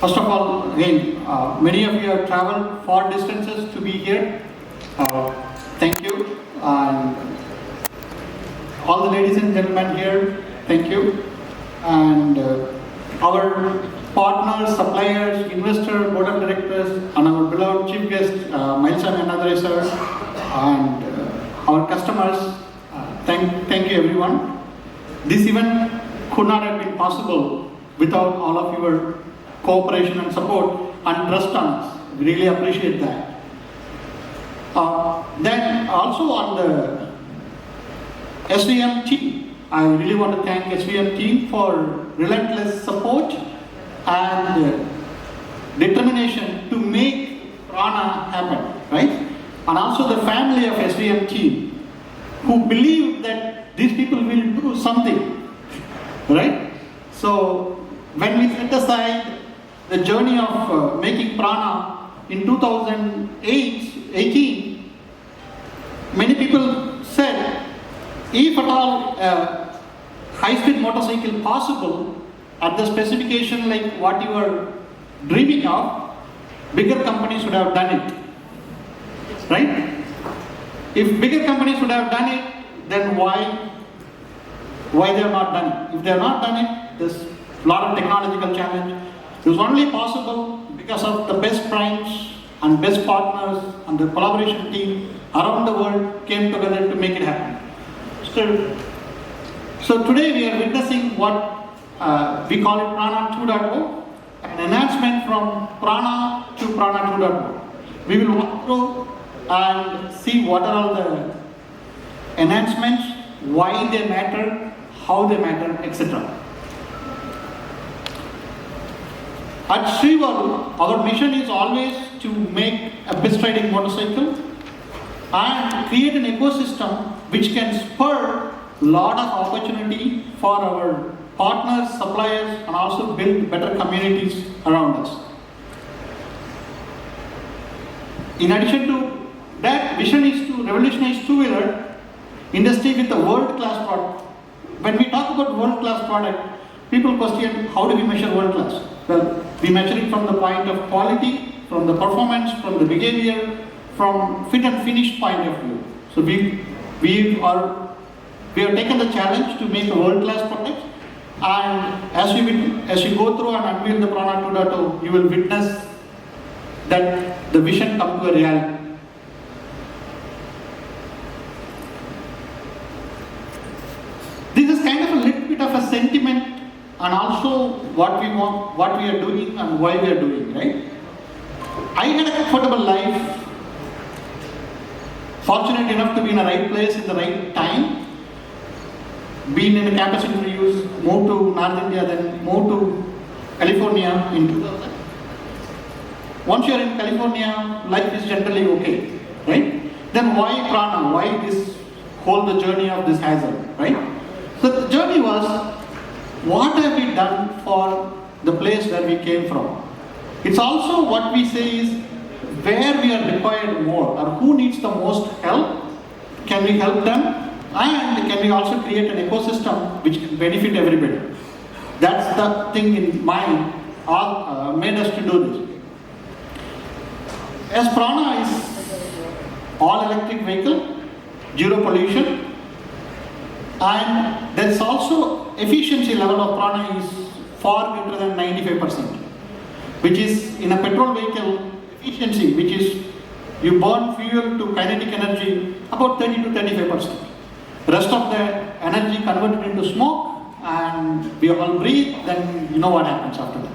First of all, again, many of you have traveled far distances to be here. Thank you. And all the ladies and gentlemen here, thank you. And our partners, suppliers, investor, board of directors, and our beloved chief guest, Milesam Anadare sir, and our customers, thank you everyone. This event could not have been possible without all of your cooperation and support and trust on us. We really appreciate that. Then also on the SVM team, I really want to thank SVM team for relentless support and determination to make PRANA happen, right? And also the family of SVM team who believe that these people will do something, right? So when we set aside the journey of making PRANA in 2018, many people said, if at all high-speed motorcycle possible at the specification like what you are dreaming of, bigger companies would have done it, right? If bigger companies would have done it, then why they have not done it? If they have not done it, there's a lot of technological challenge. It was only possible because of the best primes and best partners and the collaboration team around the world came together to make it happen. So today we are witnessing what we call it PRANA 2.0, an enhancement from PRANA to PRANA 2.0. We will walk through and see what are all the enhancements, why they matter, how they matter, etc. At SRIVARU, our mission is always to make a best riding motorcycle and create an ecosystem which can spur a lot of opportunity for our partners, suppliers, and also build better communities around us. In addition to that, vision is to revolutionize two-wheeler industry with a world-class product. When we talk about world-class product, people question how do we measure world-class? Well, we measure it from the point of quality, from the performance, from the behavior, from fit and finish point of view. So we have taken the challenge to make a world-class product, and as you go through and unveil the PRANA 2.0, you will witness that the vision come to a reality. This is kind of a little bit of a sentiment and also what we want, what we are doing and why we are doing, right? I had a comfortable life, fortunate enough to be in the right place in the right time, been in the campus interviews, moved to North India, then moved to California in 2000. Once you are in California, life is generally okay, right? Then why PRANA? Why this whole journey of this hazard, right? So the journey was, what have we done for the place where we came from? It's also what we say is where we are required more, or who needs the most help, can we help them, and can we also create an ecosystem which can benefit everybody. That's the thing in mind made us to do this. As PRANA is all electric vehicle, zero pollution, and there's also efficiency level of PRANA is far greater than 95%, which is in a petrol vehicle efficiency, which is you burn fuel to kinetic energy about 30 to 35%. Rest of the energy converted into smoke and we all breathe, then you know what happens after that.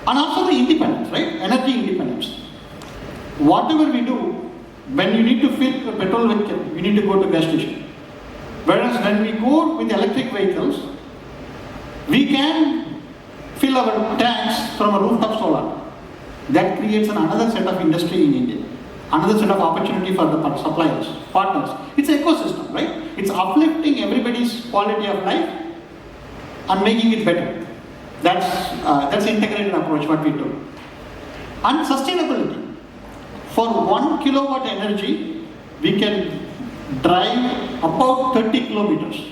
And also the independence, right? Energy independence. Whatever we do, when you need to fill a petrol vehicle, you need to go to gas station. Whereas when we go with electric vehicles, we can fill our tanks from a rooftop solar. That creates another set of industry in India, another set of opportunity for the suppliers, partners. It's an ecosystem, right? It's uplifting everybody's quality of life and making it better. That's integrated approach what we do. And sustainability. For 1 kilowatt energy, we can drive about 30 kilometers.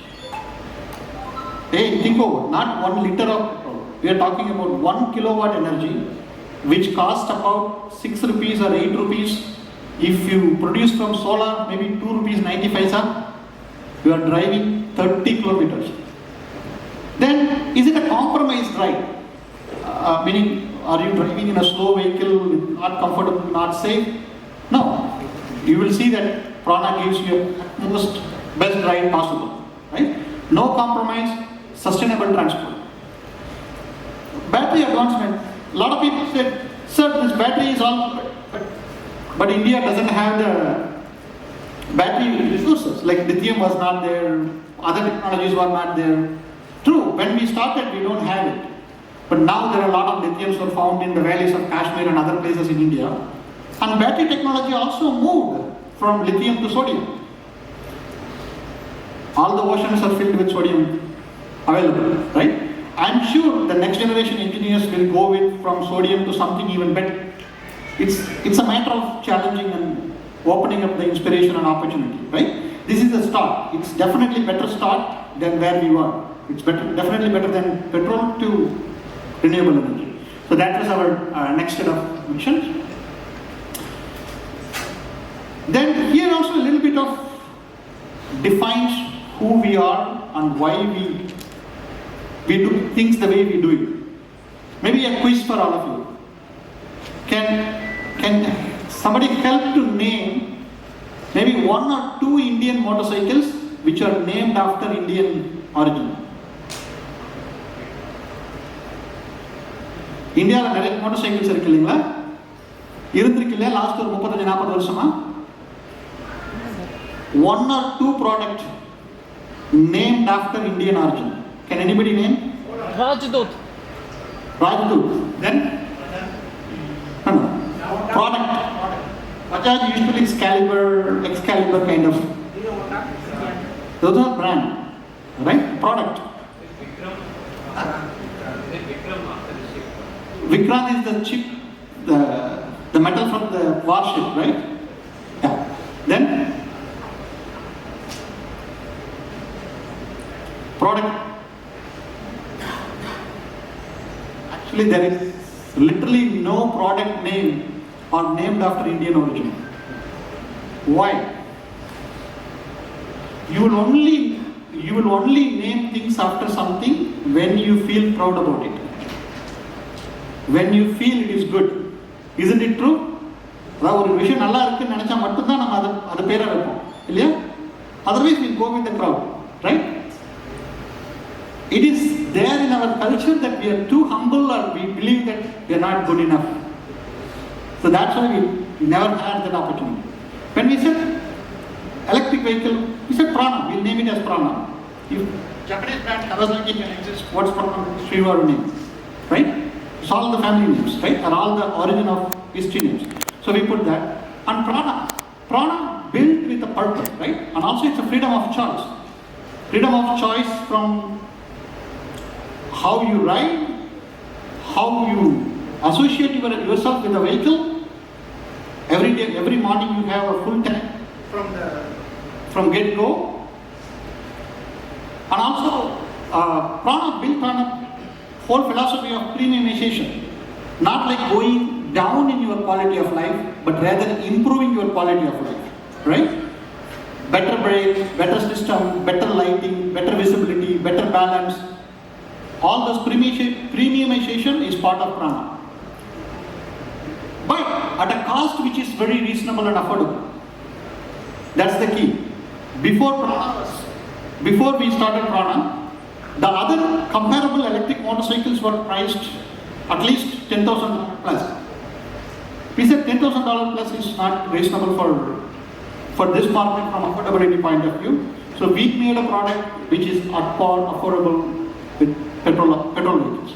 Hey, think over, not 1 liter of petrol. we are talking about 1 kilowatt energy, which costs about 6 rupees or 8 rupees. If you produce from solar, maybe 2 rupees 95 paisa, you are driving 30 kilometers. Then, is it a compromised ride? Meaning, are you driving in a slow vehicle, not comfortable, not safe? No. You will see that PRANA gives you the most best ride possible, right? No compromise, sustainable transport. Battery advancement. A lot of people said, sir, this battery is all, but India doesn't have the battery resources. Like lithium was not there, other technologies were not there. True, when we started, we don't have it. But now there are a lot of lithiums were found in the valleys of Kashmir and other places in India. And battery technology also moved from lithium to sodium. All the oceans are filled with sodium available, right? I'm sure the next generation engineers will go with from sodium to something even better. It's a matter of challenging and opening up the inspiration and opportunity, right? This is a start. It's definitely better start than where we were. It's definitely better than petrol to renewable energy. So that was our next set of missions. Then here also a little bit of defines who we are and why we do things the way we do it. Maybe a quiz for all of you. Can somebody help to name maybe 1 or 2 Indian motorcycles which are named after Indian origin? India நிறைய motorcycles இருக்கு இல்லைங்களா? இருந்திருக்கு இல்லையா last ஒரு 35-40 வருஷமா? 1 or 2 product named after Indian origin. Can anybody name? Rajdut. Rajdut. Then? No. Product. Bajaj usually Excalibur kind of. Those are brand. Right? Product. Vikrant is the chip, the metal from the warship, right? Yeah. Then? Product. Actually, there is literally no product name or named after Indian origin. Why? You will only name things after something when you feel proud about it. When you feel it is good. Isn't it true? அதாவது ஒரு விஷயம் நல்லா இருக்குன்னு நினைச்சா மட்டும்தான் நம்ம அது பேரை வைப்போம் இல்லையா? Otherwise we go with the crowd, right? It is there in our culture that we are too humble or we believe that we are not good enough. So that's why we never had that opportunity. When we said electric vehicle, we said PRANA, we'll name it as PRANA. If Japanese brand Kawasaki can exist, what's PRANA? SRIVARU name, right? It's all the family names, right? Are all the origin of history names. So we put that. And PRANA built with a purpose, right? And also it's a freedom of choice. Freedom of choice from how you ride, how you associate yourself with the vehicle. Every day, every morning you have a full tank from get-go. And also, PRANA built on a whole philosophy of premiumization. Not like going down in your quality of life, but rather improving your quality of life, right? Better brakes, better system, better lighting, better visibility, better balance. All this premiumization is part of PRANA. But at a cost which is very reasonable and affordable. That's the key. Before we started PRANA, the other comparable electric motorcycles were priced at least $10,000 plus. We said $10,000 plus is not reasonable for this market from affordability point of view. So we made a product which is at par affordable with petrol vehicles.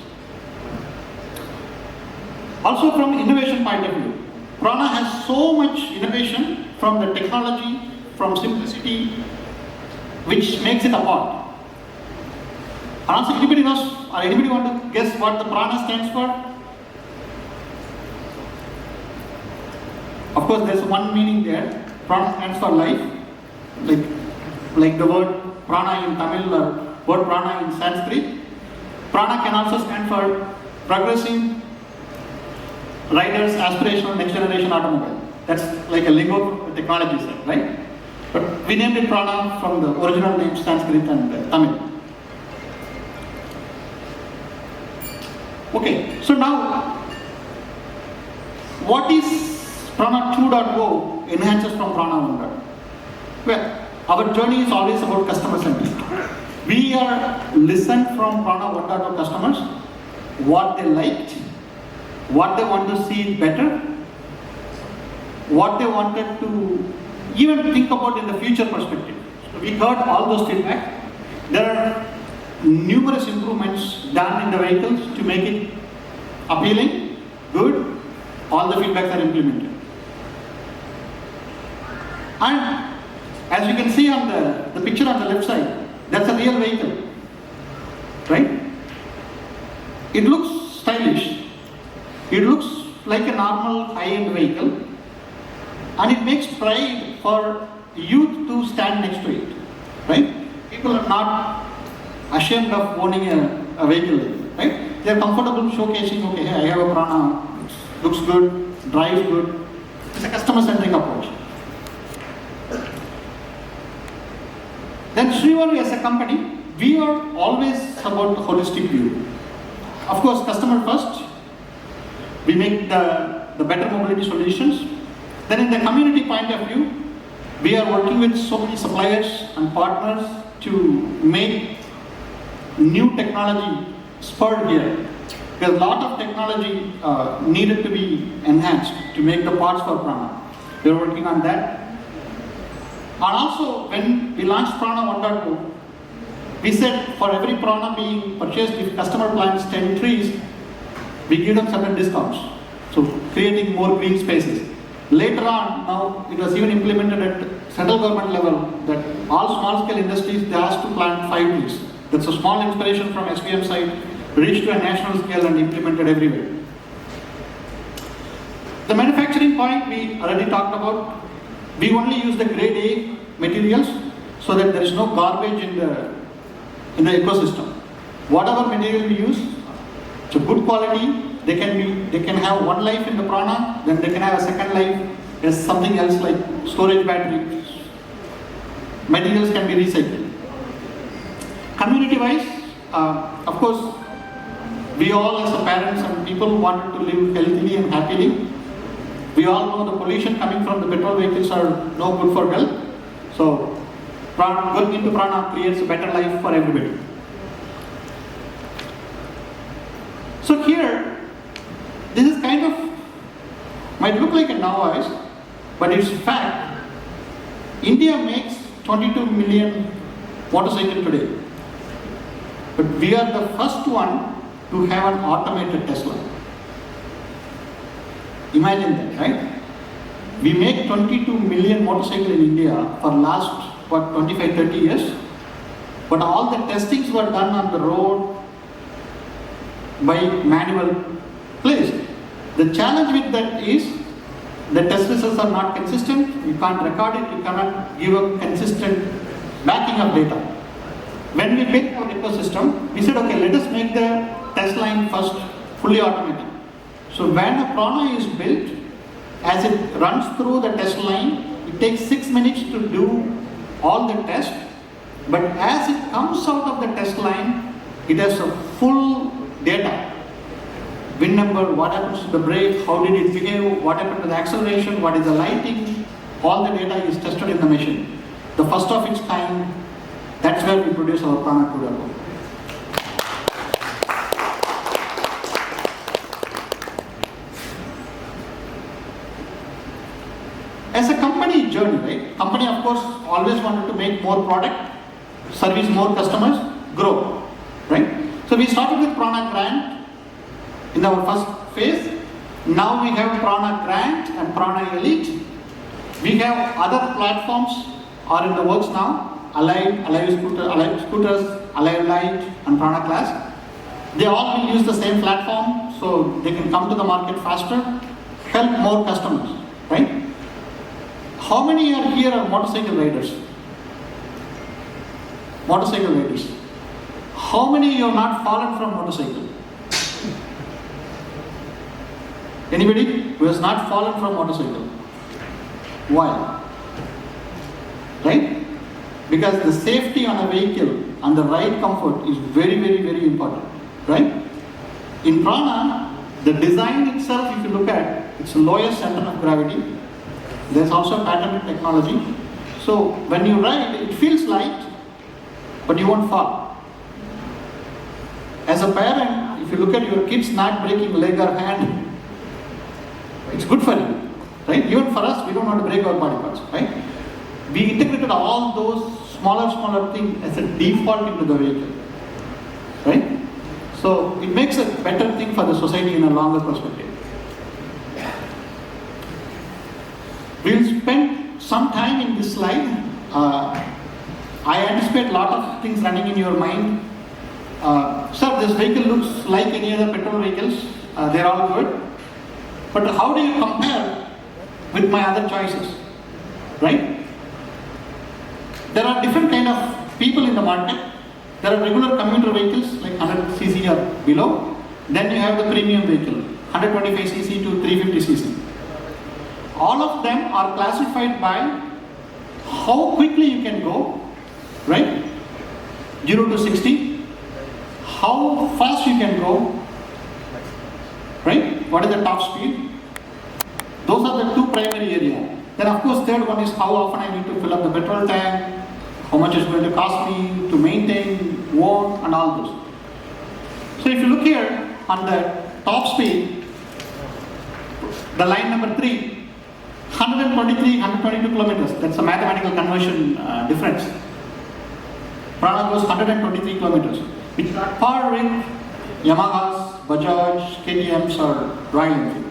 Also from innovation point of view, PRANA has so much innovation from the technology, from simplicity, which makes it apart. And also anybody knows, or anybody want to guess what the PRANA stands for? Of course there's one meaning there. PRANA stands for life, like the word prana in Tamil or word prana in Sanskrit. PRANA can also stand for Progressive Riders Aspirational Next Generation Automobile. That's like a lingo technology set, right? But we named it PRANA from the original name Sanskrit and Tamil. Okay, so now, what is PRANA 2.0 enhances from PRANA 1.0? Well, our journey is always about customer centric. We are listened from PRANA 1.0 customers, what they liked, what they want to see better, what they wanted to even think about in the future perspective. So we heard all those feedback. There are numerous improvements done in the vehicles to make it appealing, good. All the feedbacks are implemented. And as you can see on the picture on the left side, that's a real vehicle, right? It looks stylish. It looks like a normal high-end vehicle, and it makes pride for youth to stand next to it, right? People are not ashamed of owning a vehicle, right? They are comfortable showcasing, okay, hey, I have a PRANA, looks good, drives good. It's a customer-centric approach. Then SRIVARU as a company, we are always about the holistic view. Of course, customer first. We make the better mobility solutions. Then in the community point of view, we are working with so many suppliers and partners to make new technology spurred here. Because a lot of technology needed to be enhanced to make the parts for PRANA. We are working on that. And also, when we launched PRANA 1.2, we said for every PRANA being purchased, if customer plants 10 trees, we give them certain discounts. So, creating more green spaces. Later on, now it was even implemented at central government level that all small scale industries, they asked to plant 5 trees. That's a small inspiration from SPM side, reached to a national scale and implemented everywhere. The manufacturing point we already talked about. We only use the grade A materials so that there is no garbage in the ecosystem. Whatever material we use, it's a good quality. They can have one life in the PRANA, then they can have a second life as something else like storage batteries. Materials can be recycled. Community-wise, of course, we all as parents and people wanted to live healthily and happily. We all know the pollution coming from the petrol vehicles are no good for health. So, going into PRANA creates a better life for everybody. So here, this is kind of, might look like a novice, but it's fact. India makes 22 million motorcycles today. But we are the first one to have an automated Tesla. Imagine that, right? We make 22 million motorcycles in India for last, 25-30 years. But all the testings were done on the road by manual place. The challenge with that is the test results are not consistent. You can't record it. You cannot give a consistent backing of data. When we built our ecosystem, we said, okay, let us make the test line first fully automatic. So when a PRANA is built, as it runs through the test line, it takes 6 minutes to do all the tests. But as it comes out of the test line, it has a full data. VIN number, what happens to the brake, how did it behave, what happened to the acceleration, what is the lighting, all the data is tested in the machine. The first of its kind, that's where we produce our PRANA 2.0. As a company journey, right? Company of course always wanted to make more product, service more customers, grow, right? So we started with PRANA Grant in our first phase. Now we have PRANA Grant and PRANA Elite. We have other platforms are in the works now. Alive scooters, Alive Light and PRANA Class. They all will use the same platform so they can come to the market faster, help more customers, right? How many are here are motorcycle riders? Motorcycle riders. How many you have not fallen from motorcycle? Anybody who has not fallen from motorcycle? Why? Right? Because the safety on a vehicle and the ride comfort is very, very, very important. Right? In PRANA, the design itself, if you look at, it's the lowest center of gravity. There's also patented technology. So when you ride, it feels light, but you won't fall. As a parent, if you look at your kids not breaking leg or hand, it's good for you, right? Even for us, we don't want to break our body parts, right? We integrated all those smaller things as a default into the vehicle, right? So it makes a better thing for the society in a longer perspective. We'll spend some time in this slide. I anticipate a lot of things running in your mind. Sir, this vehicle looks like any other petrol vehicles. They're all good. But how do you compare with my other choices, right? There are different kind of people in the market. There are regular commuter vehicles like 100cc or below. Then you have the premium vehicle, 125cc to 350cc. All of them are classified by how quickly you can go, right? 0 to 60. How fast you can go, right? What is the top speed? Those are the two primary areas. Then of course third one is how often I need to fill up the petrol tank, how much it's going to cost me to maintain, warm, and all those. So if you look here on the top speed, the line number 3, 123, 122 kilometers, that's a mathematical conversion difference. PRANA goes 123 kilometers, which is at par with Yamahas, Bajaj, KTMs or Royal Enfield.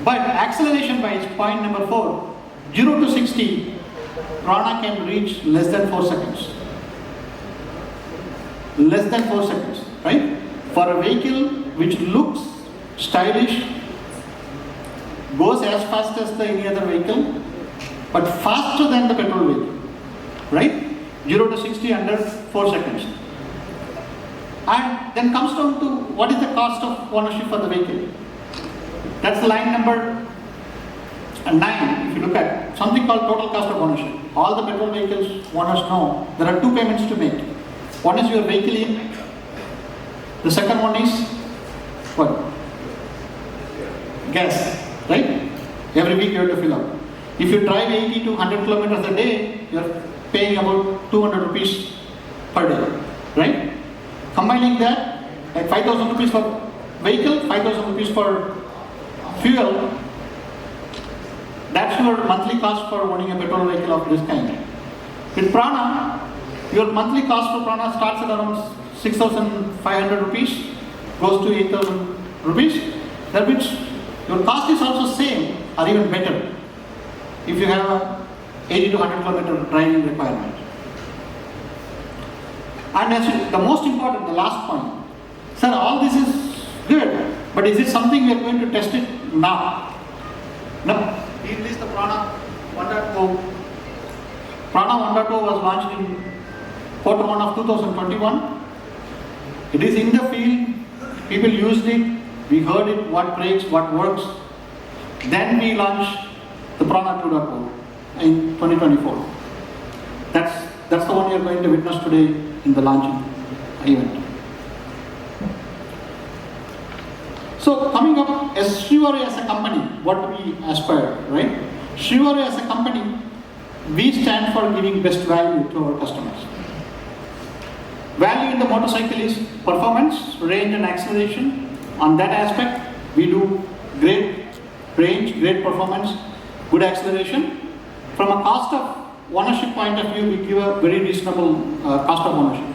But acceleration by its point number 4, 0 to 60, PRANA can reach less than 4 seconds. Less than 4 seconds, right? For a vehicle which looks stylish, goes as fast as any other vehicle, but faster than the petrol vehicle, right? 0 to 60 under 4 seconds. And then comes down to what is the cost of ownership for the vehicle. That's the line number 9, if you look at something called total cost of ownership. All the petrol vehicles owners know there are 2 payments to make. One is your vehicle in, the second one is what? Gas, right? Every week you have to fill up. If you drive 80 to 100 kilometers a day, you're paying about 200 rupees per day, right? Combining that, like 5,000 rupees for vehicle, 5,000 rupees for fuel, that's your monthly cost for owning a petrol vehicle of this kind. With PRANA, your monthly cost for PRANA starts at around 6,500 rupees, goes to 8,000 rupees. That means your cost is also same or even better if you have a 80 to 100 kilometer driving requirement. And as the most important, the last point, sir, all this is good, but is it something we are going to test it now? No. We released the PRANA 1.0. PRANA 1.0 was launched in Q1 of 2021. It is in the field, people used it, we heard it, what breaks, what works. Then we launched the PRANA 2.0 in 2024. That's the one you're going to witness today in the launching event. So coming up, as SRIVARU as a company, what do we aspire, right? SRIVARU as a company, we stand for giving best value to our customers. Value in the motorcycle is performance, range and acceleration. On that aspect, we do great range, great performance, good acceleration. From a cost of ownership point of view, we give a very reasonable cost of ownership.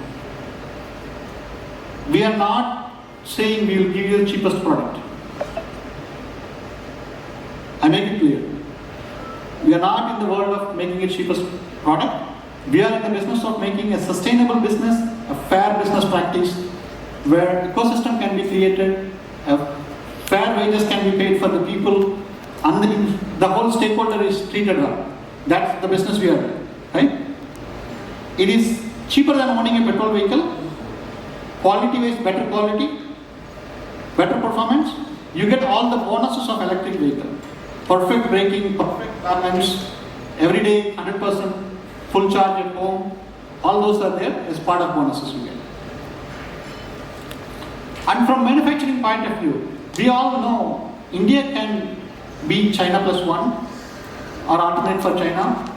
We are not saying we will give you the cheapest product. I make it clear. We are not in the world of making it cheapest product. We are in the business of making a sustainable business, a fair business practice, where ecosystem can be created, fair wages can be paid for the people, and the whole stakeholder is treated well. That's the business we are in, right? It is cheaper than owning a petrol vehicle, quality-wise better quality, better performance. You get all the bonuses of electric vehicle. Perfect braking, perfect balance, every day 100% full charge at home. All those are there as part of bonuses you get. And from manufacturing point of view, we all know India can be China plus one or alternate for China,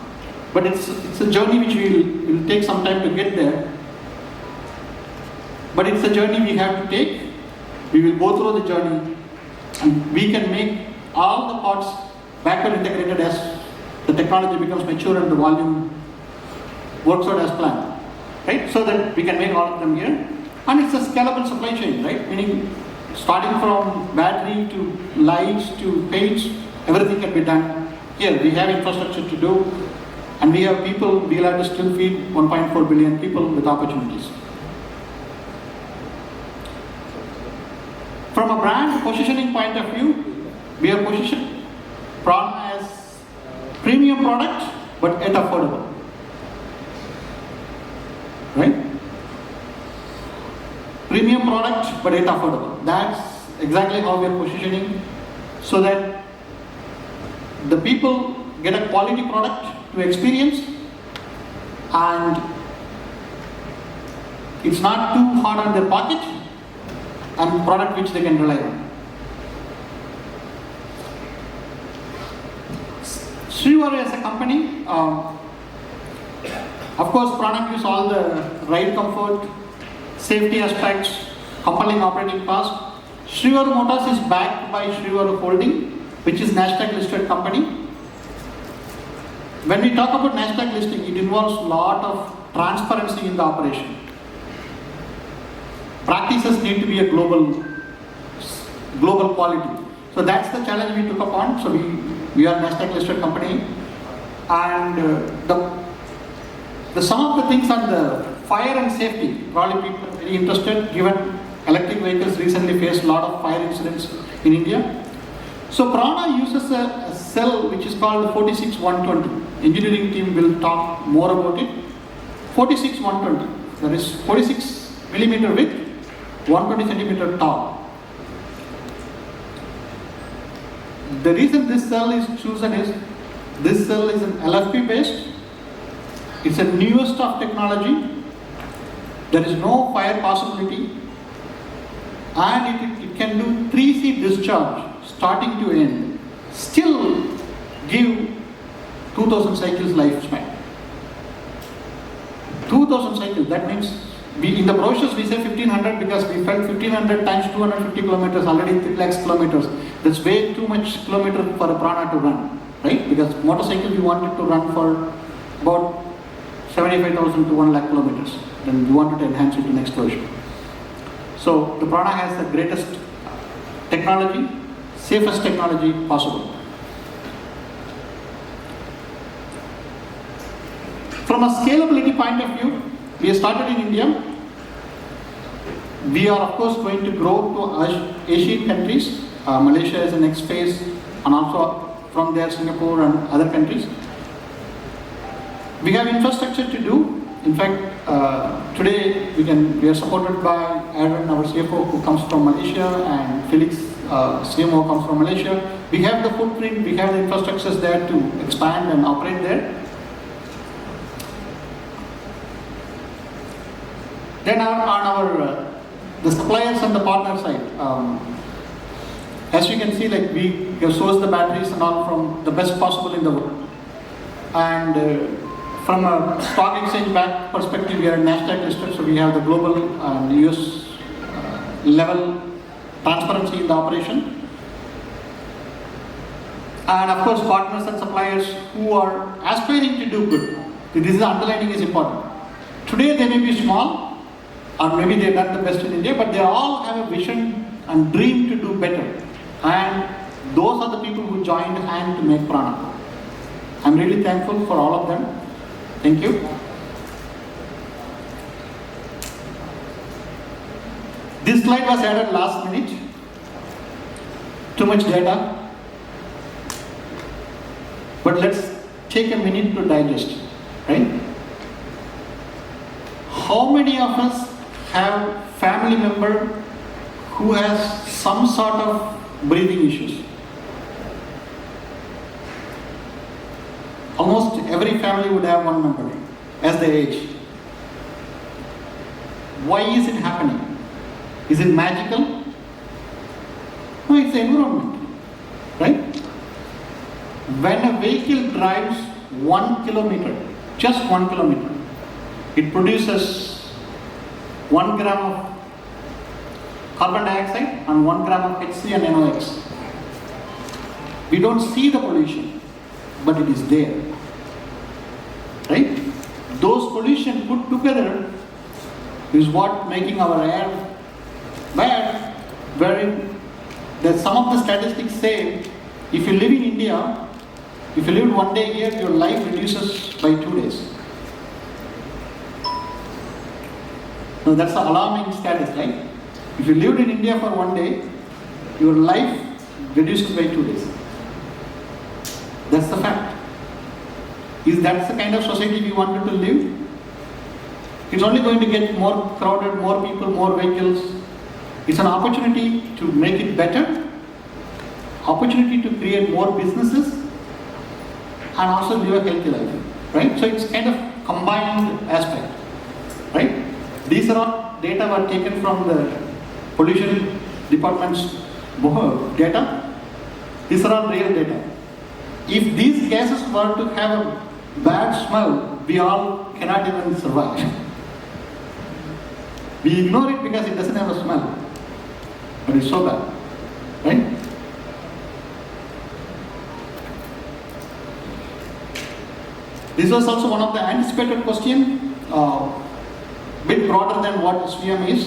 but it's a journey which will take some time to get there. But it's a journey we have to take. We will go through the journey and we can make all the parts backward integrated as the technology becomes mature and the volume works out as planned, right? So that we can make all of them here. And it's a scalable supply chain, right? Meaning starting from battery to lights to paints, everything can be done here. We have infrastructure to do, and we have people. We'll have to still feed 1.4 billion people with opportunities. From a brand positioning point of view, we have positioned PRANA as premium product, but yet affordable, right? Premium product, but yet affordable. That's exactly how we are positioning, so that the people get a quality product to experience, and it's not too hard on their pocket, and product which they can rely on. SRIVARU as a company, of course, PRANA gives all the ride comfort, safety aspects, compelling operating cost. SRIVARU Motors is backed by SRIVARU Holding, which is Nasdaq listed company. When we talk about Nasdaq listing, it involves a lot of transparency in the operation. Practices need to be a global quality. So that's the challenge we took upon. So we are Nasdaq listed company, and the some of the things on the fire and safety, probably people are very interested, given electric vehicles recently faced a lot of fire incidents in India. So PRANA uses a cell which is called 46120. Engineering team will talk more about it. 46120. That is 46 millimeter width, 120 centimeter tall. The reason this cell is chosen is this cell is an LFP based. It's the newest of technology. There is no fire possibility, and it can do 3C discharge starting to end, still give 2000 cycles lifespan. 2000 cycles, that means in the brochures we say 1500 because we felt 1500 times 250 kilometers, already 3 lakhs kilometers. That's way too much kilometer for a PRANA to run, right? Because motorcycle we wanted to run for about 75,000 to 1 lakh kilometers. Then we wanted to enhance it to next version. So the PRANA has the greatest technology, safest technology possible. From a scalability point of view, we have started in India. We are of course going to grow to Asian countries. Malaysia is the next phase, and also from there Singapore and other countries. We have infrastructure to do. In fact, today we are supported by Aaron, our CFO, who comes from Malaysia, and Felix, CMO, comes from Malaysia. We have the footprint, we have the infrastructures there to expand and operate there. Then on the suppliers and the partner side, as you can see, like we have sourced the batteries and all from the best possible in the world. And from a stock exchange back perspective, we are Nasdaq listed, so we have the global and US level transparency in the operation. And of course, partners and suppliers who are aspiring to do good. This is underlining is important. Today they may be small, or maybe they've done the best in India, but they all have a vision and dream to do better. And those are the people who joined hand to make PRANA. I'm really thankful for all of them. Thank you. This slide was added last minute. Too much data. But let's take a minute to digest, right? How many of us have family member who has some sort of breathing issues? Almost every family would have one member as they age. Why is it happening? Is it magical? No, it's the environment, right? When a vehicle drives 1 kilometer, just 1 kilometer, it produces 1 gram of carbon dioxide and 1 gram of HC and NOx. We don't see the pollution, but it is there, right? Those pollution put together is what making our air bad, wherein some of the statistics say, if you live in India, if you live 1 day here, your life reduces by 2 days. Now that's an alarming status, right? If you lived in India for 1 day, your life reduces by 2 days. That's the fact. Is that the kind of society we wanted to live? It's only going to get more crowded, more people, more vehicles. It's an opportunity to make it better, opportunity to create more businesses, and also live a healthy life, right? So it's kind of combined aspect, right? These are all data were taken from the pollution department's data. These are all real data. If these gases were to have a bad smell, we all cannot even survive. We ignore it because it doesn't have a smell, but it's so bad, right? This was also one of the anticipated question, bit broader than what SVM is.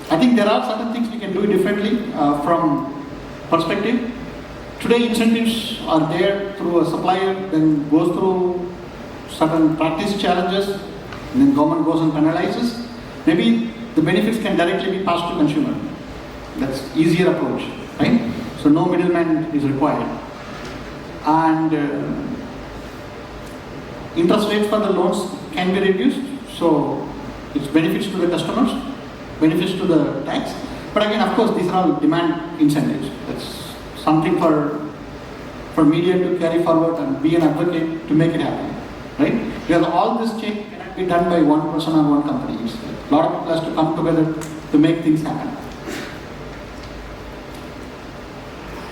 I think there are certain things we can do differently from perspective. Today incentives are there through a supplier, then goes through certain practice challenges, and then government goes and penalizes. Maybe the benefits can directly be passed to consumer. That's easier approach, right? So no middleman is required. And interest rates for the loans can be reduced, so it's benefits to the customers, benefits to the tax. But again, of course, these are all demand incentives. That's something for media to carry forward and be an advocate to make it happen, right? Because all this change cannot be done by one person or one company. It's a lot of people has to come together to make things happen.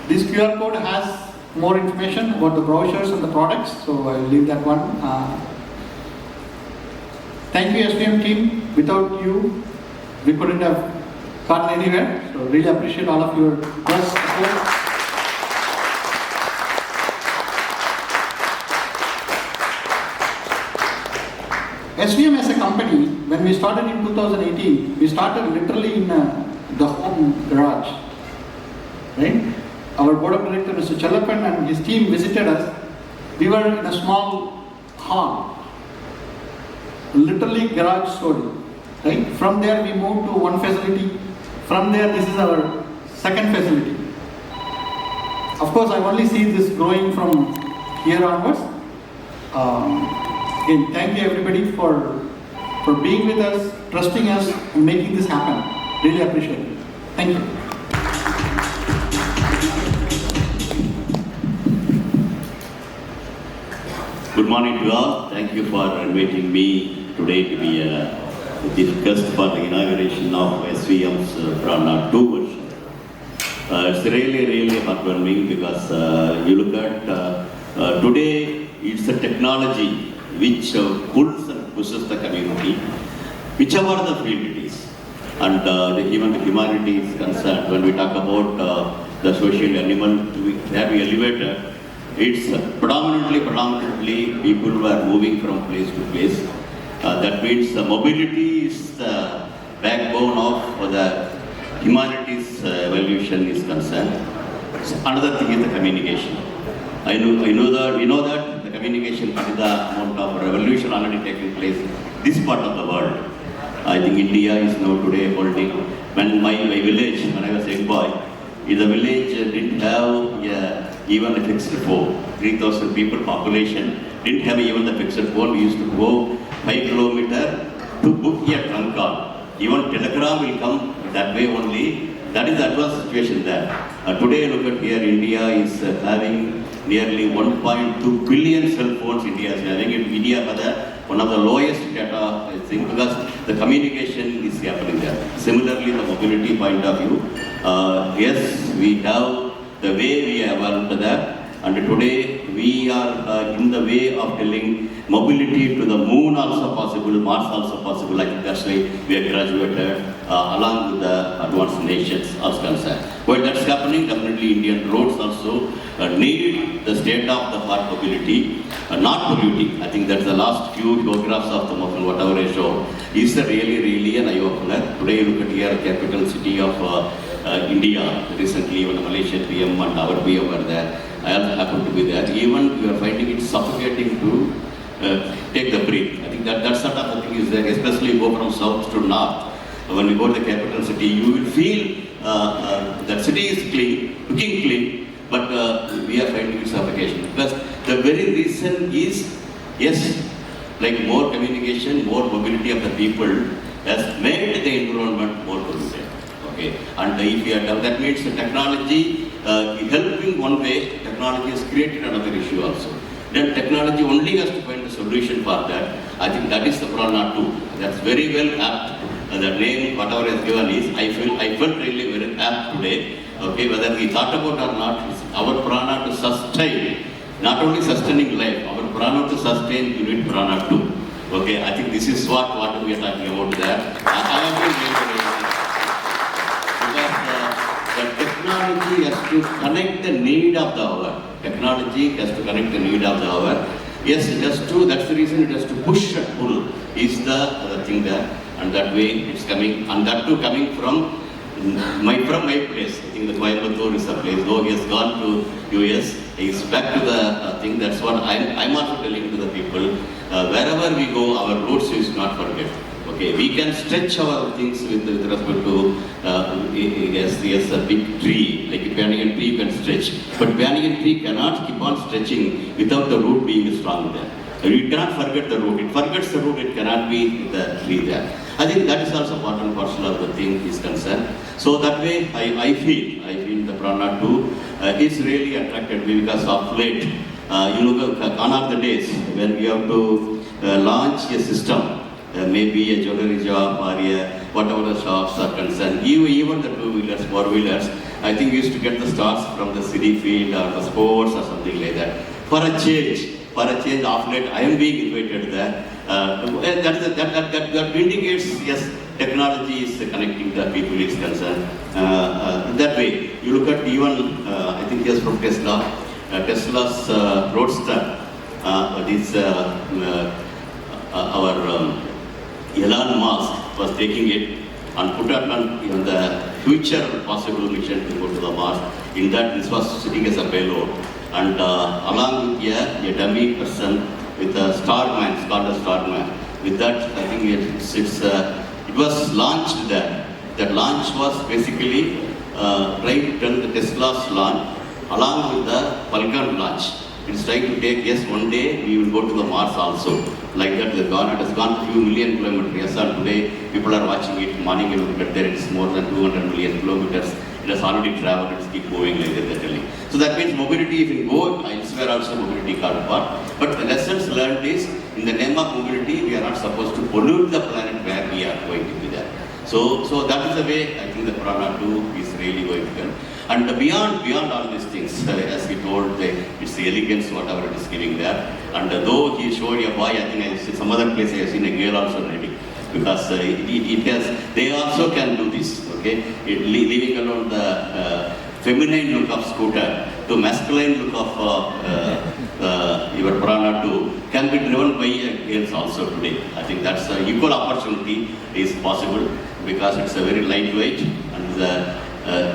This QR code has more information about the brochures and the products, so I will leave that one. Thank you, SVM team. Without you, we couldn't have gotten anywhere. So really appreciate all of your support. SVM as a company, when we started in 2018, we started literally in the home garage, right? Our board of directors, Mr. Chalapan and his team visited us. We were in a small hall, literally garage story, right? From there we moved to one facility. From there, this is our second facility. Of course, I only see this growing from here onwards. Again, thank you everybody for being with us, trusting us, and making this happen. Really appreciate it. Thank you. Good morning to all. Thank you for inviting me today to be the guest for the inauguration of SVM's PRANA 2.0 version. It's really heartwarming because you look at today, it's a technology which pulls and pushes the community, whichever the field it is. And even the humanity is concerned, when we talk about the social element that we elevated, it's predominantly people who are moving from place to place. That means mobility is the backbone of the humanity's evolution is concerned. So another thing is the communication. We know that the communication is the amount of revolution already taking place this part of the world. I think India is now today holding, when my village, when I was a young boy, the village didn't have even a fixed phone. 3,000 people population, didn't have even the fixed phone. We used to go 5 kilometers to book a trunk call. Even telegram will come that way only. That is the advanced situation there. Today, look at here, India is having nearly 1.2 billion cell phones. India is having it. India has one of the lowest data, I think, because the communication is happening there. Similarly, the mobility point of view, yes, we have the way we evolved there. And today we are in the way of telling mobility to the moon also possible, Mars also possible. I think that's why we are graduated along with the advanced nations as concerned. While that's happening, definitely Indian roads also need the state-of-the-art mobility, not polluting. I think that's the last few photographs of the Mohan, whatever I show, is really an eye-opener. Today you look at here, capital city of India. Recently even Malaysian PM and our PM were there. I also happen to be there. Even you are finding it suffocating to take the breath. I think that sort of a thing is there, especially go from south to north. When we go to the capital city, you will feel that city is clean, looking clean, but we are finding it suffocation. Because the very reason is, yes, like more communication, more mobility of the people has made the environment more polluted. Okay, and if you have, that means the technology helping one way, technology has created another issue also. Then technology only has to find a solution for that. I think that is the PRANA 2. That's very well apt. The name, whatever is given is, I felt really very apt today. Okay, whether we thought about or not, it's our PRANA to sustain, not only sustaining life, our PRANA to sustain, you need PRANA 2. Okay, I think this is what we are talking about there. I have been very, because the technology has to connect the need of the hour. Technology has to connect the need of the hour. Yes, it has to, that's the reason it has to push and pull, is the thing there. And that way it's coming, and that too coming from my place. I think the Coimbatore is a place, though he has gone to US, he's back to the thing. That's what I'm also telling to the people. Wherever we go, our roots is not forget. Okay, we can stretch our things with respect to, yes, a big tree, like a banyan tree can stretch. But banyan tree cannot keep on stretching without the root being strong there. You cannot forget the root. It forgets the root, it cannot be the tree there. I think that is also part and parcel of the thing is concerned. So that way, I feel the PRANA 2 is really attracted me because of late. You look at gone are the days when we have to launch a system, maybe a jewelry shop or whatever the shops are concerned. Even the two-wheelers, four-wheelers, I think we used to get the stars from the city field or the sports or something like that. For a change of late, I am being invited there. That indicates, yes, technology is connecting the people is concerned. That way, you look at even, I think yes, from Tesla, Tesla's Roadster, our Elon Musk was taking it and put it on the future possible mission to go to the Mars. In that, this was sitting as a payload. And along with a dummy person with a starman, it's called a starman. With that, I think it was launched there. That launch was basically trying to tell the Tesla's launch along with the Falcon launch. It's trying to take, yes, one day we will go to the Mars also. Like that, it has gone a few million kilometers. Yes, and today people are watching it. Morning you look at there, it's more than 200 million kilometers. It has already traveled, it's keep moving like that, they're telling. So that means mobility, if you go elsewhere also mobility card part. But the lessons learned is, in the name of mobility, we are not supposed to pollute the planet where we are going to be there. So that is the way I think the PRANA 2 is really going to come. And beyond all these things, as he told, it's the elegance, whatever it is giving there. And though he showed a boy, I think I see some other place I have seen a girl also riding. Because they also can do this, okay? Leaving alone the feminine look of scooter to masculine look of your PRANA 2 can be driven by girls also today. I think that's equal opportunity is possible because it's a very lightweight and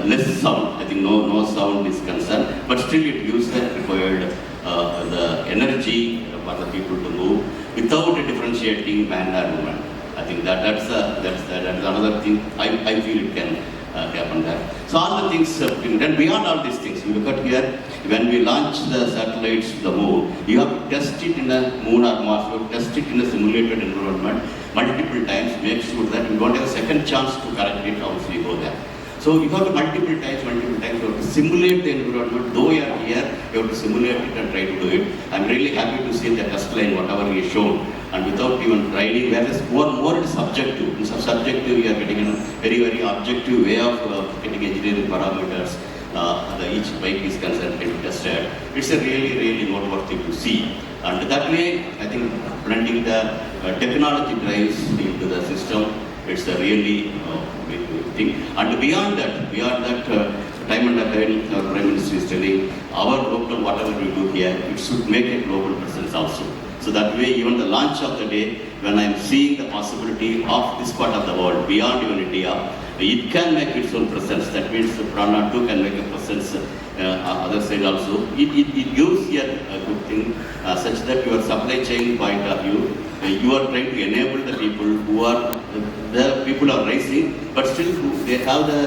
less sound. I think no sound is concerned, but still it gives the required the energy for the people to move without differentiating man or woman. I think that's another thing I feel it can happen there. So all the things, then beyond all these things, you look at here, when we launch the satellites to the moon, you have to test it in a moon or Mars, you have to test it in a simulated environment. multiple times, make sure that we don't have a second chance to correct it once we go there. So you have to multiple times, you have to simulate the environment. Though you are here, you have to simulate it and try to do it. I'm really happy to see the test line, whatever he shown, and without even trying, whereas more it is subjective. In some subjective, you are getting a very, very objective way of getting engineering parameters. Each bike is concerned and tested. It's a really, really noteworthy to see. And that way, I think blending the technology drives into the system, it's a really big thing. And beyond that, time and again, our Prime Minister is telling, our local, whatever we do here, it should make a global presence also. So that way, even the launch of the day, when I'm seeing the possibility of this part of the world, beyond even India, it can make its own presence. That means PRANA 2 can make a presence other side also. It gives here a good thing, such that your supply chain point of view, you are trying to enable the people who are, the people are rising, but still they have the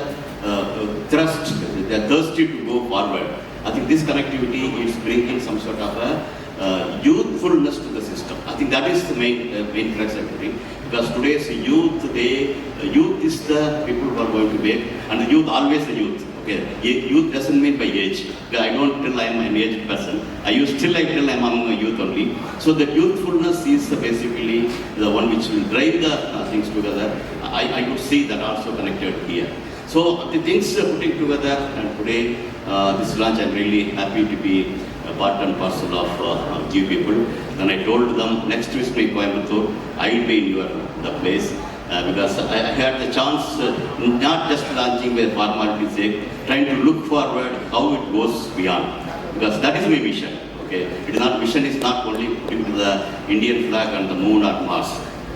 thrust, they are thirsty to go forward. I think this connectivity is bringing some sort of a youthfulness to the system. I think that is the main crux of it. Because today's youth, youth is the people who are going to make, and the youth always the youth. Okay, youth doesn't mean by age. I don't tell I am an aged person. I tell I am among a youth only. So the youthfulness is basically the one which will drive the things together. I could see that also connected here. So the things putting together, and today this launch, I'm really happy to be a part and parcel of you people. Then I told them next week in Coimbatore, I will be in the place. Because I had the chance, not just launching with formality's sake, trying to look forward how it goes beyond. Because that is my mission. Okay, mission is not only putting to the Indian flag on the moon or Mars,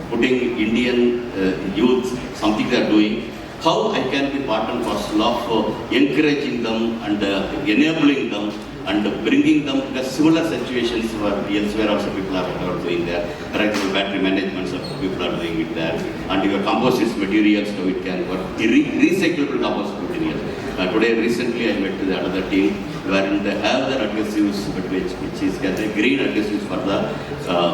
putting Indian youth, something they are doing, how I can be part and parcel of encouraging them and enabling them and bringing them to similar situations where elsewhere also people are doing there. For example, battery management, so people are doing it there. And your composites materials, how it can work. Recyclable composite materials. Today, recently, I met with another team wherein they have their adhesives, but which is green adhesives for the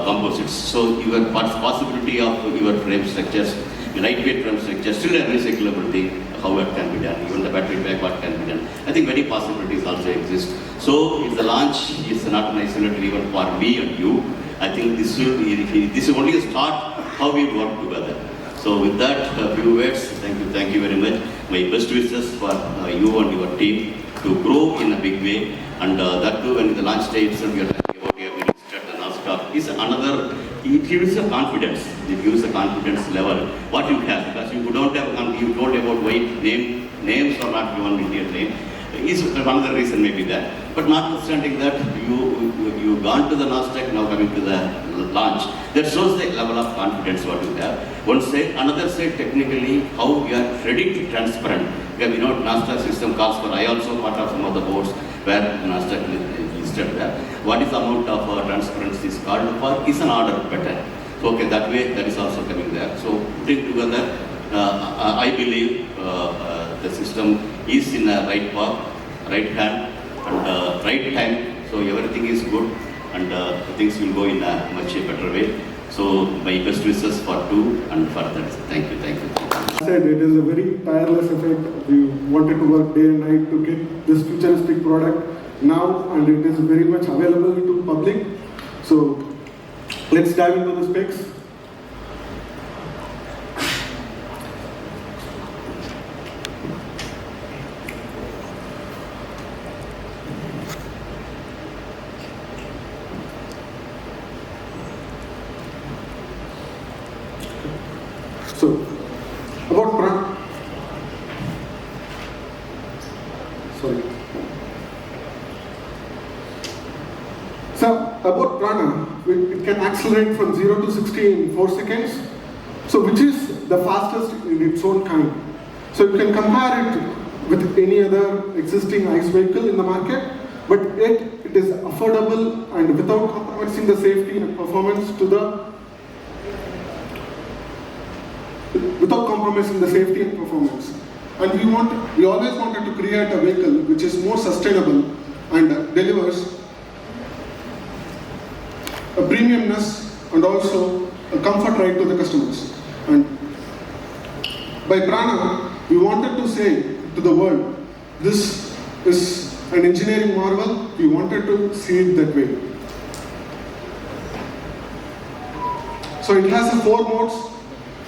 composites. So your possibility of your frame structures, lightweight frame structures, still a recyclable thing, how it can be done. Even the battery pack, what can be done. I think many possibilities also exist. So if the launch is not an isolated even for me and you, I think this is only a start how we work together. So with that, a few words, thank you very much. My best wishes for you and your team to grow in a big way, and that too when the launch day itself we are talking about here, the NASDAQ is another, it gives a confidence, level, what you have, because you don't have, you told about white names are not given Indian name, is another reason maybe that. But notwithstanding that, you gone to the NASDAQ, now coming to the launch, that shows the level of confidence what you have. One side, another side technically, how we are ready to transparent. Because NASDAQ system calls for, I also part of some of the boards where NASDAQ is listed there. What is the amount of transparency is called for is an order better. So okay, that way, that is also coming there. So putting together, I believe the system is in a right path, right hand, and right time. So everything is good, and things will go in a much better way. So my best wishes for two and for that. Thank you. I said it is a very tireless effort. We wanted to work day and night to get this futuristic product now, and it is very much available to public. So let's dive into the specs. So, about PRANA. So, about PRANA, it can accelerate from 0 to 60 in 4 seconds. So, which is the fastest in its own kind. So, you can compare it with any other existing ICE vehicle in the market, but yet it is affordable and without compromising the safety and performance And we always wanted to create a vehicle which is more sustainable and delivers a premiumness and also a comfort ride to the customers. And by PRANA, we wanted to say to the world, this is an engineering marvel. We wanted to see it that way. So it has 4 modes.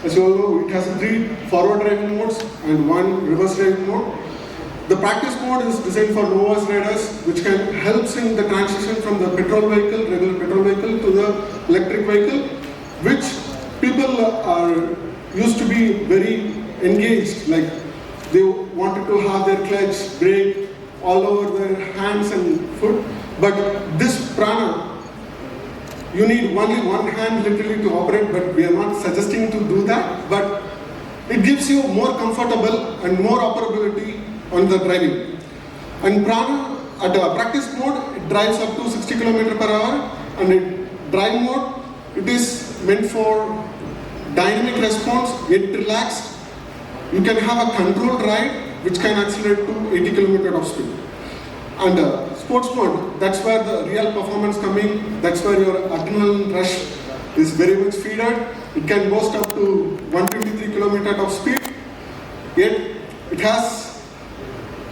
As you all know, it has 3 forward driving modes and 1 reverse driving mode. The practice mode is designed for novice riders, which can help in the transition from the petrol vehicle, regular petrol vehicle, to the electric vehicle, which people are used to be very engaged, like they wanted to have their clutch, brake all over their hands and foot. But this PRANA, you need only one hand literally to operate, but we are not suggesting to do that. But it gives you more comfortable and more operability on the driving. And PRANA, at the practice mode, it drives up to 60 km/h, and in drive mode, it is meant for dynamic response, yet relaxed. You can have a controlled ride, which can accelerate to 80 km of speed. And sports mode, that's where the real performance coming, that's where your adrenaline rush is very much feeded. It can boast up to 123 km of speed, yet it has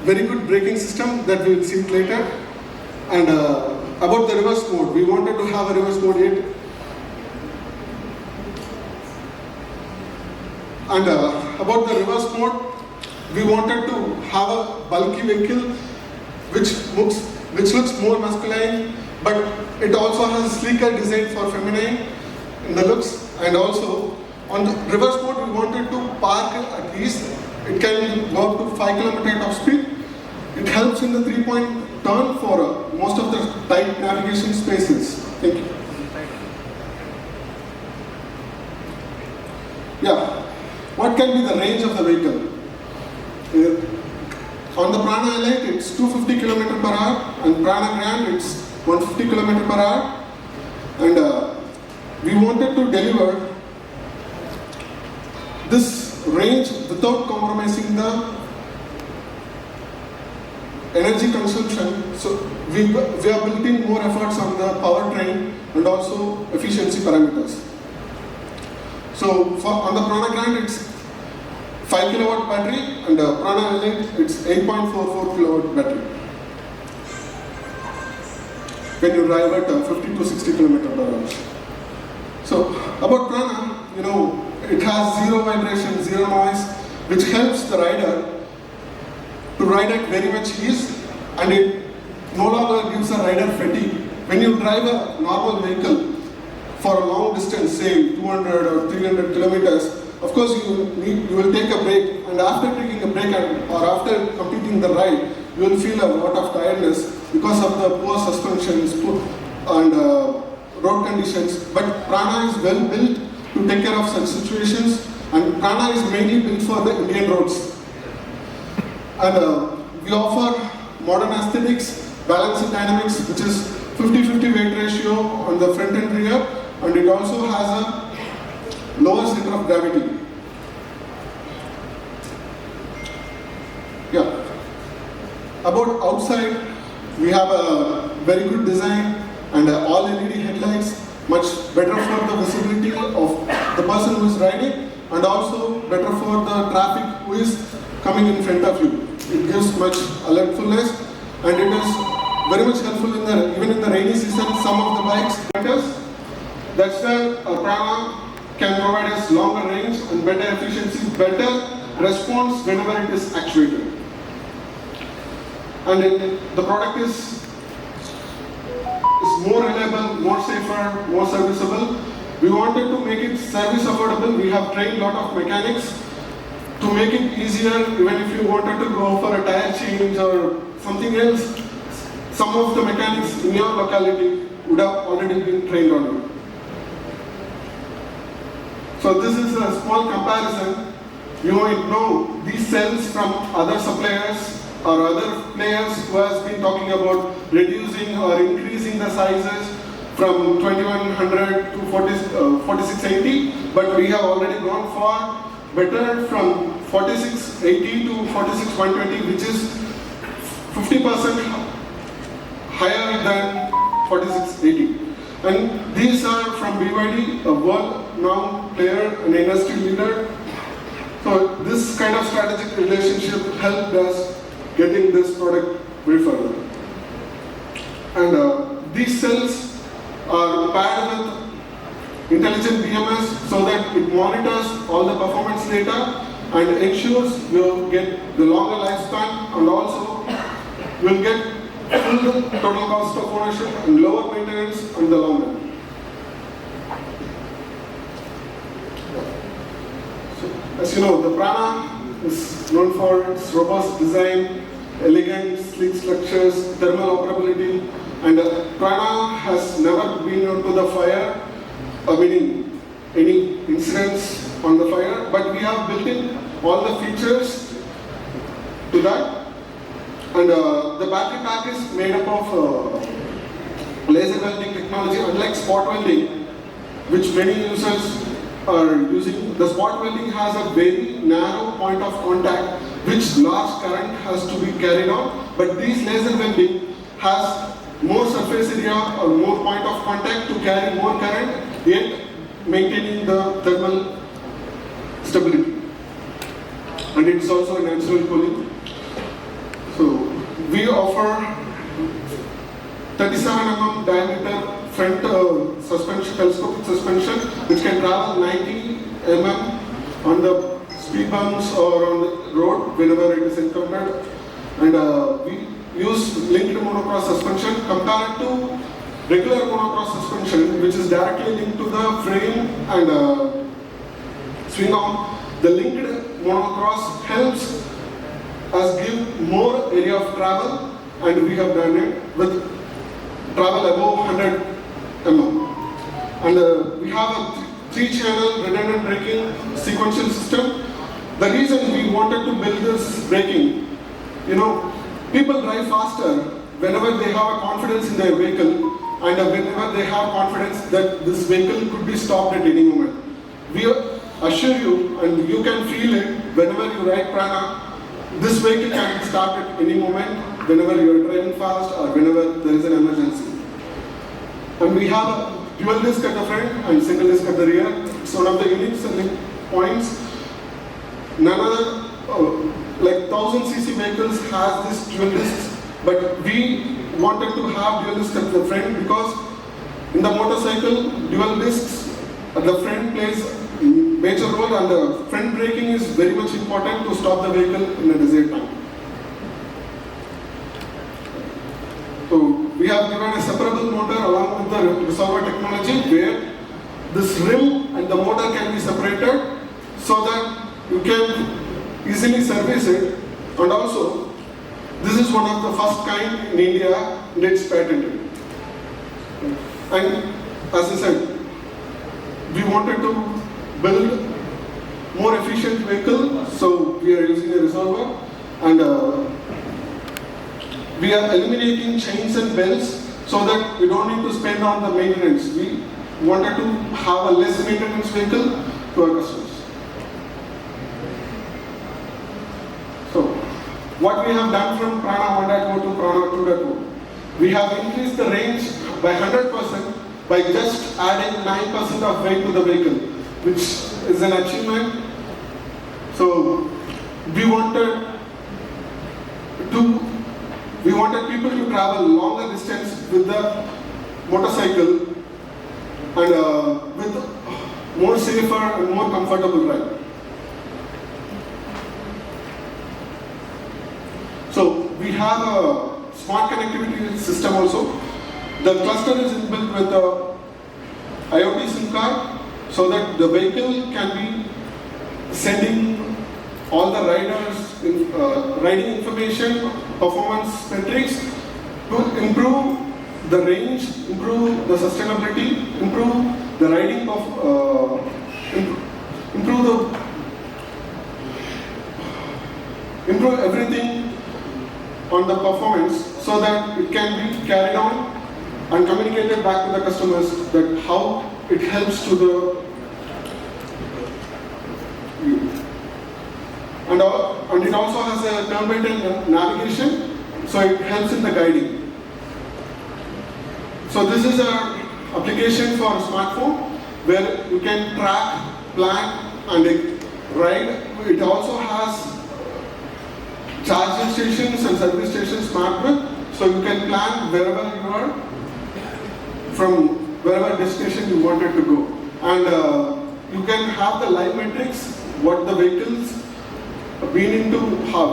very good braking system that we will see later. And about the reverse mode, we wanted to have a reverse mode yet. And about the reverse mode, we wanted to have a bulky vehicle which looks more masculine, but it also has a sleeker design for feminine in the looks. And also on the reverse mode, we wanted to park at ease. It can go up to 5 km of speed. It helps in the 3-point turn for most of the tight navigation spaces. Thank you. Yeah. What can be the range of the vehicle? On the PRANA Elite, it's 250 km/h, and PRANA Grand, it's 150 km/h. And we wanted to deliver this range without compromising the energy consumption. So we are building more efforts on the powertrain and also efficiency parameters. So on the PRANA Grand, it's 5 kW battery, and PRANA Elite, it's 8.44 kW battery. When you drive at 50 to 60 km/h. So about PRANA, it has zero vibration, zero noise, which helps the rider to ride at very much ease, and it no longer gives a rider fatigue. When you drive a normal vehicle for a long distance, say 200 or 300 kilometers, of course you will take a break, and after taking a break or after completing the ride, you will feel a lot of tiredness because of the poor suspensions and road conditions. But PRANA is well built to take care of such situations, and PRANA is mainly built for the Indian roads. And we offer modern aesthetics, balanced dynamics, which is 50-50 weight ratio on the front and rear, and it also has a lower center of gravity. Yeah. About outside, we have a very good design and all LED headlights, much better for the visibility of the person who is riding, and also better for the traffic who is coming in front of you. It gives much alertfulness, and it is very much helpful even in the rainy season. Some of the bikes matters. That's where PRANA can provide us longer range and better efficiency, better response whenever it is actuated. And the product is more reliable, more safer, more serviceable. We wanted to make it service affordable. We have trained a lot of mechanics to make it easier. Even if you wanted to go for a tire change or something else, some of the mechanics in your locality would have already been trained on it. So this is a small comparison. You might know these cells from other suppliers or other players who has been talking about reducing or increasing the sizes from 2100 to 4680, but we have already gone far better from 4680 to 46120, which is 50% higher than 4680. And these are from BYD, a world renowned player, an industry leader. So this kind of strategic relationship helped us getting this product very further. And these cells are paired with intelligent BMS so that it monitors all the performance data and ensures you get the longer lifespan, and also will get full total cost of ownership and lower maintenance in the long run. As you know, the PRANA is known for its robust design, elegant, sleek structures, thermal operability, and PRANA has never been into the fire, meaning any incidents on the fire, but we have built in all the features to that. And the battery pack is made up of laser welding technology, unlike spot welding, which many users are using. The spot welding has a very narrow point of contact which large current has to be carried on, but these laser welding has more surface area or more point of contact to carry more current, yet maintaining the thermal stability. And it is also a natural cooling. So we offer 37 mm diameter front suspension, telescopic suspension, which can travel 90 mm on the speed bumps or on the road whenever it is encountered. And we use linked monocross suspension compared to regular monocross suspension, which is directly linked to the frame and swing arm. The linked monocross helps us give more area of travel, and we have done it with travel above 100 mm. And we have a 3-channel redundant braking sequential system. The reason we wanted to build this braking, people drive faster whenever they have a confidence in their vehicle, and whenever they have confidence that this vehicle could be stopped at any moment. We assure you, and you can feel it whenever you ride PRANA, this vehicle can be stopped at any moment whenever you are driving fast or whenever there is an emergency. And we have a dual disc at the front and single disc at the rear. It's one of the unique selling points. None other, like 1000cc vehicles has this dual discs, but we wanted to have dual discs at the front because in the motorcycle, dual discs at the front plays a major role, and the front braking is very much important to stop the vehicle in a desired time. So we have given a separable motor along with the resolver technology where this rim and the motor can be separated so that you can easily service it, and also this is one of the first kind in India and it's patented. And as I said, we wanted to build more efficient vehicle, so we are using a resolver, and we are eliminating chains and belts so that we don't need to spend on the maintenance. We wanted to have a less maintenance vehicle to our customers. So, what we have done from PRANA 1.0 to PRANA 2.0, we have increased the range by 100% by just adding 9% of weight to the vehicle, which is an achievement. So, we wanted people to travel longer distance with the motorcycle and with more safer and more comfortable ride. So we have a smart connectivity system also. The cluster is inbuilt with a IoT SIM card so that the vehicle can be sending all the riders riding information, performance metrics to improve the range, improve the sustainability, improve the riding of, improve everything on the performance so that it can be carried on and communicated back to the customers that how it helps to the view. And it also has a turn-by-turn navigation, so it helps in the guiding. So this is an application for a smartphone. where you can track, plan and ride. It also has charging stations and service stations mapped with, so you can plan wherever you are, from wherever destination you wanted to go. And you can have the live metrics, what the vehicles been into,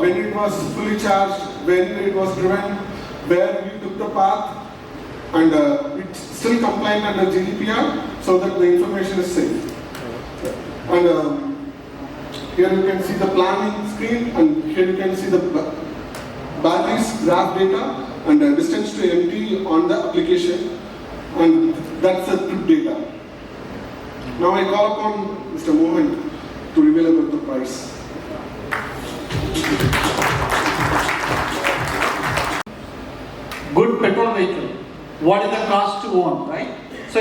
when it was fully charged, when it was driven, where you took the path, and it's still compliant under GDPR, so that the information is safe. And here you can see the planning screen, and here you can see the batteries, graph data, and distance to empty on the application, and that's the trip data. Now I call upon Mr. Mohan to reveal about the price. Good petrol vehicle. What is the cost to own, right? So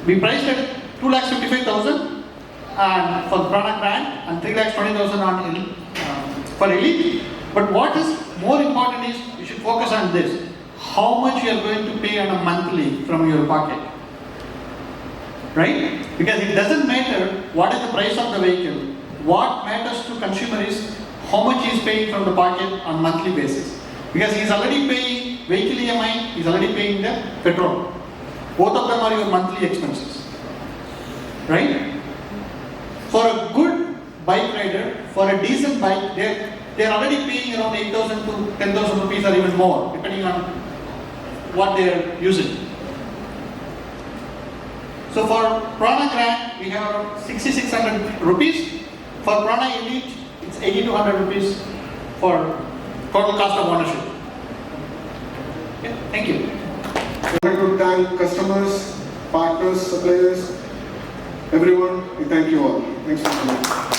we priced at 2,55,000 and for the PRANA brand and 3,20,000 on for Elite. But what is more important is you should focus on this: how much you are going to pay on a monthly from your pocket, right? Because it doesn't matter what is the price of the vehicle. What matters to consumer is how much he is paying from the pocket on monthly basis. Because he is already paying vehicle EMI, he is already paying the petrol. Both of them are your monthly expenses, right? For a good bike rider, for a decent bike, they're already paying around 8,000 to 10,000 rupees or even more, depending on what they're using. So for PRANA Grand, we have around 6,600 rupees. For PRANA Elite, it's 8,200 rupees for total cost of ownership. Okay, thank you. I want to thank customers, partners, suppliers, everyone. We thank you all. Thanks for coming.